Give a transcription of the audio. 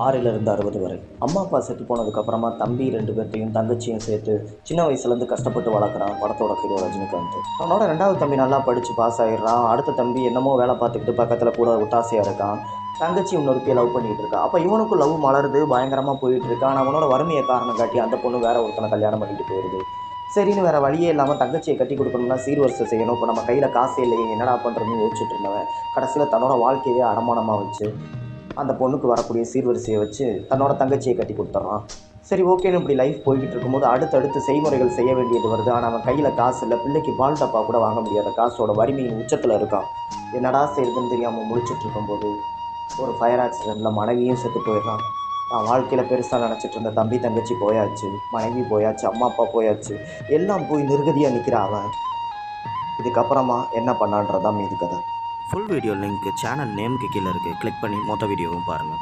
6லிருந்து 60 வரை. அம்மா, அப்பா செத்து போனதுக்கப்புறமா தம்பி 2 பேர்த்தையும் தங்கச்சியும் சேர்த்து சின்ன வயசுலேருந்து கஷ்டப்பட்டு வளர்க்குறான் படத்தோட ஹீரோ ரஜினிகாந்த். தன்னோட 2வது தம்பி நல்லா படித்து பாஸ் ஆகிடுறான். அடுத்த தம்பி என்னமோ வேலை பார்த்துக்கிட்டு பக்கத்தில் கூட ஒத்தாசையாக இருக்கான். தங்கச்சி இன்னொருத்தியை லவ் பண்ணிகிட்டு இருக்கா. அப்போ இவனுக்கும் லவ் மலருது, பயங்கரமாக போயிட்டு இருக்கான். ஆனால் அவனோட வறுமையை காரணம் காட்டி அந்த பொண்ணு வேற ஒருத்தனை கல்யாணம் பண்ணிட்டு போயிடுது. சரின்னு வேறு வழியே இல்லாமல் தங்கச்சியை கட்டி கொடுக்கணும்னா சீர்வரிசை செய்யணும். இப்போ நம்ம கையில் காசே இல்லையே, என்னடா பண்ணுறதுன்னு யோசிச்சுட்டு இருந்தவன் கடைசியில் தன்னோட வாழ்க்கையே அடமானமாக வச்சு அந்த பொண்ணுக்கு வரக்கூடிய சீர்வரிசையை வச்சு தன்னோட தங்கச்சியை கட்டி கொடுத்துட்றான். சரி, ஓகேன்னு இப்படி லைஃப் போய்கிட்டு இருக்கும்போது அடுத்தடுத்து செய்முறைகள் செய்ய வேண்டியது வருது. ஆனால் அவன் கையில் காசு இல்லை. பிள்ளைக்கு பால் டப்பா கூட வாங்க முடியாத காசோட வறுமையின் உச்சத்தில் இருக்கான். என்னடா செய்யுதுன்னு தெரியாமல் முழிச்சிட்டு இருக்கும்போது ஒரு ஃபயர் ஆக்சிடெண்ட்டில் மனைவியும் செத்து போயிடுறான். நான் வாழ்க்கையில் பெருசாக நினச்சிட்டு இருந்த தம்பி தங்கச்சி போயாச்சு, மனைவி போயாச்சு, அம்மா அப்பா போயாச்சு, எல்லாம் போய் நிர்கதியாக நிற்கிறான் அவன். இதுக்கப்புறமா என்ன பண்ணான்றதான் மீதி கதை. ஃபுல் வீடியோ லிங்க் சேனல் நேமுக்கு கீழே இருக்குது. கிளிக் பண்ணி மொத்த வீடியோவும் பாருங்கள்.